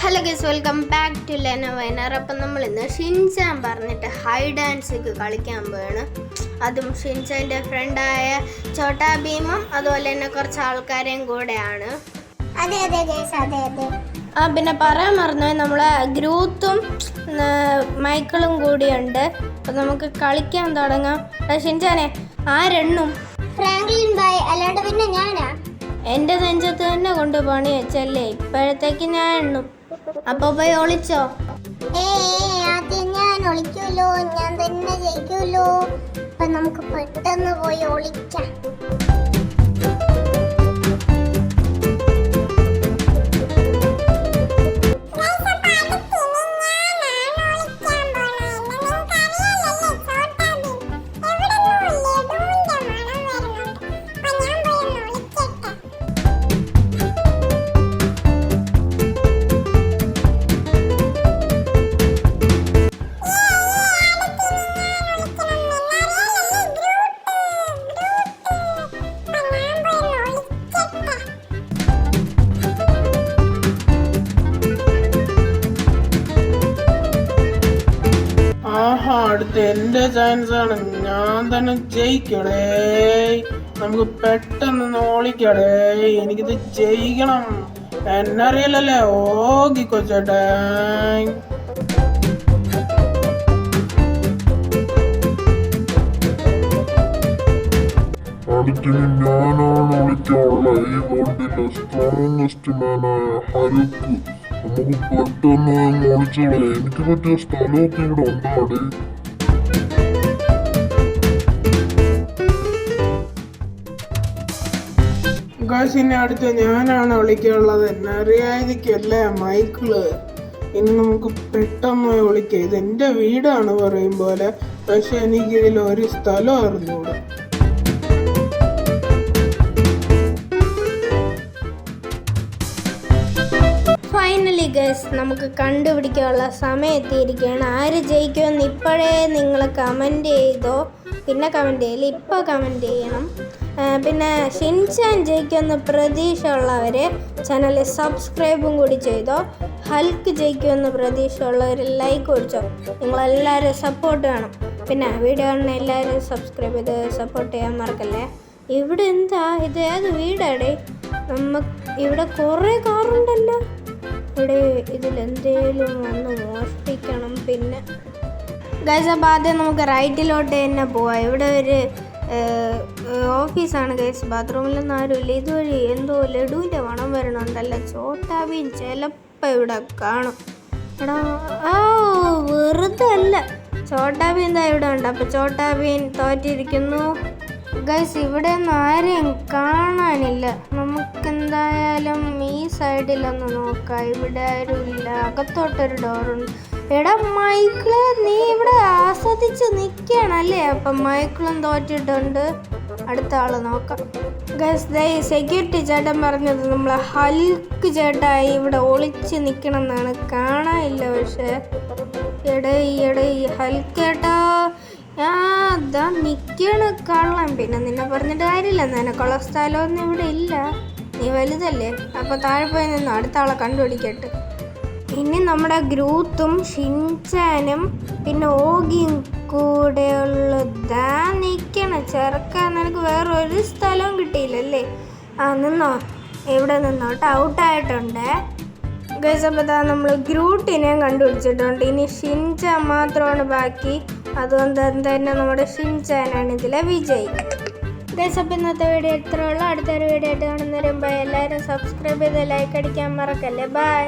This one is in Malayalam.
Hello guys, welcome back to Lena വൈനർ. അപ്പം നമ്മൾ ഇന്ന് ഷിൻചാൻ പറഞ്ഞിട്ട് ഹൈഡ് ആൻഡ് സീക്ക് കളിക്കാൻ പോവാണ്. അതും ഷിൻചാൻ്റെ ഫ്രണ്ടായ ചോട്ടാ ഭീമും അതുപോലെ തന്നെ കുറച്ച് ആൾക്കാരെയും കൂടെയാണ്. പിന്നെ പറയാൻ മറന്നു, നമ്മളെ ഗ്രൂത്തും മൈക്കിളും കൂടിയുണ്ട്. അപ്പം നമുക്ക് കളിക്കാൻ തുടങ്ങാം. ഷിൻചാനെ ആരെണ്ണും? ഫ്രാങ്ക്ലിൻ ബൈ, അല്ലാണ്ട് പിന്നെ ഞാനാ? എൻ്റെ നെഞ്ചത്ത് തന്നെ കൊണ്ട് പണി വെച്ചല്ലേ, ഇപ്പോഴത്തേക്ക് ഞാൻ എണ്ണും. അപ്പൊ പോയി ഒളിച്ചോ? ആദ്യം ഞാൻ ഒളിക്കൂലോ, ഞാൻ തന്നെ ജയിക്കൂലോ. അപ്പൊ നമുക്ക് പെട്ടെന്ന് പോയി ഒളിക്കാം. അടുത്ത എന്റെ ചാൻസ് ആണ്, ഞാൻ തന്നെ ജയിക്കടേ. നമുക്ക് പെട്ടെന്ന് ഓളിക്കടേ, എനിക്കിത് ജയിക്കണം. എന്നറിയില്ലല്ലേ, ഓക്കിക്കൊച്ചേട്ടേ. അടുത്തിന് ഞാനാണ് ഒളിക്കാനുള്ള ഈ വേൾഡിലെ സ്ട്രോങ്ങസ്റ്റ് മാനായ ഹരുക്ക്. നമുക്ക് പെട്ടെന്ന് ഒളിച്ചോളെ, എനിക്ക് പറ്റിയ സ്ഥലമൊക്കെ ഇവിടെ ഉണ്ടാടേ. ഗാസിനെ അടുത്ത് ഞാനാണ് ഒളിക്കാനുള്ളത്, എന്നറിയാതിരിക്കല്ലേ മൈക്കിള്. ഇനി നമുക്ക് പെട്ടെന്ന് ഒളിക്കാം. ഇത് എൻ്റെ വീടാണ് പറയും പോലെ, പക്ഷെ എനിക്കിതിൽ ഒരു സ്ഥലം അറിഞ്ഞൂടെ. ഫൈനലി ഗൈസ്, നമുക്ക് കണ്ടുപിടിക്കാനുള്ള സമയം എത്തിയിരിക്കുകയാണ്. ആര് ജയിക്കുമെന്ന് ഇപ്പോഴേ നിങ്ങൾ കമൻറ്റ് ചെയ്തോ. പിന്നെ കമൻറ്റ് ചെയ്യില്ല, ഇപ്പോൾ കമൻറ്റ് ചെയ്യണം. പിന്നെ ഷിൻചാൻ ജയിക്കുമെന്ന് പ്രതീക്ഷ ഉള്ളവർ ചാനൽ സബ്സ്ക്രൈബും കൂടി ചെയ്തോ. ഹൽക്ക് ജയിക്കുമെന്ന് പ്രതീക്ഷ ഉള്ളവർ ലൈക്ക് കൊടുത്തോ. നിങ്ങളെല്ലാവരും സപ്പോർട്ട് വേണം. പിന്നെ വീഡിയോ കാണുന്ന എല്ലാവരും സബ്സ്ക്രൈബ് ചെയ്ത് സപ്പോർട്ട് ചെയ്യാൻ മറക്കല്ലേ. ഇവിടെ എന്താ ഇത്, ഏത് വീടാടേ? ഇവിടെ കുറേ കാറുണ്ടല്ലോ. ഇവിടെ ഇതിലെന്തേലും വന്ന് മോഷ്ടിക്കണം. പിന്നെ ഗൈസ്, അപ്പോൾ ആദ്യം നമുക്ക് റൈറ്റിലോട്ട് തന്നെ പോവാം. ഇവിടെ ഒരു ഓഫീസാണ് ഗൈസ്. ബാത്റൂമിലൊന്നും ആരുമില്ല. ഇതുവഴി എന്തോ ലഡുവിൻ്റെ മണം വരണുണ്ടല്ലോ. ചോട്ടാ ഭീം ചിലപ്പോൾ ഇവിടെ കാണും. എടാ, വെറുതെ അല്ല, ചോട്ടാ ഭീം എന്താ ഇവിടെ ഉണ്ട്. അപ്പോൾ ചോട്ടാ ഭീം തോറ്റിരിക്കുന്നു ഗൈസ്. ഇവിടെ ഒന്നും ആരെയും കാണാനില്ല. നമുക്കെന്തായാലും ഈ സൈഡിലൊന്ന് നോക്കാം. ഇവിടെ ആരുമില്ല. അകത്തോട്ടൊരു ഡോറുണ്ട്. എടാ മൈക്കിള്, നീ ഇവിടെ ആസ്വദിച്ച് നിൽക്കുകയാണല്ലേ. അപ്പം മൈക്കിളും തോറ്റിട്ടുണ്ട്. അടുത്ത ആള് നോക്കാം ഗൈസ്. സെക്യൂരിറ്റി ചേട്ടൻ പറഞ്ഞത് നമ്മളെ ഹൽക്ക് ചേട്ടായി ഇവിടെ ഒളിച്ച് നിൽക്കണം എന്നാണ്. കാണാനില്ല പക്ഷേ. എടേ ഹൽക്കേട്ടാ, അതാ നിൽക്കണ് കള്ളം. പിന്നെ നിന്നെ പറഞ്ഞിട്ട് കാര്യമില്ല, നിനക്കുള്ള സ്ഥലമൊന്നും ഇവിടെ ഇല്ല. നീ വലുതല്ലേ. അപ്പോൾ താഴെ പോയി നിന്നു, അടുത്ത ആളെ കണ്ടുപിടിക്കട്ടെ. ഇനി നമ്മുടെ ഗ്രൂത്തും ഷിൻചാനും പിന്നെ ഓഗിയും കൂടെയുള്ളതാ നിൽക്കണം. ചെറുക്കാൻ നിനക്ക് വേറെ ഒരു സ്ഥലവും കിട്ടിയില്ലല്ലേ. നിന്നോ, ഇവിടെ നിന്നോട്ട്. ഔട്ടായിട്ടുണ്ട് ഗൈസ്. അപ്പോൾ നമ്മൾ ഗ്രൂട്ടിനെയും കണ്ടുപിടിച്ചിട്ടുണ്ട്. ഇനി ഷിൻചാൻ മാത്രമാണ് ബാക്കി. അതുകൊണ്ട് തന്നെ നമ്മുടെ ഷിൻചാനാണ് ഇതിലെ വിജയി ഗൈസ്. അപ്പോൾ ഇന്നത്തെ വീഡിയോ എത്ര ഉള്ളൂ. അടുത്തൊരു വീഡിയോ ആയിട്ട് കാണുന്നവരും ബൈ. എല്ലാവരും സബ്സ്ക്രൈബ് ചെയ്ത് ലൈക്ക് അടിക്കാൻ മറക്കല്ലേ. ബൈ.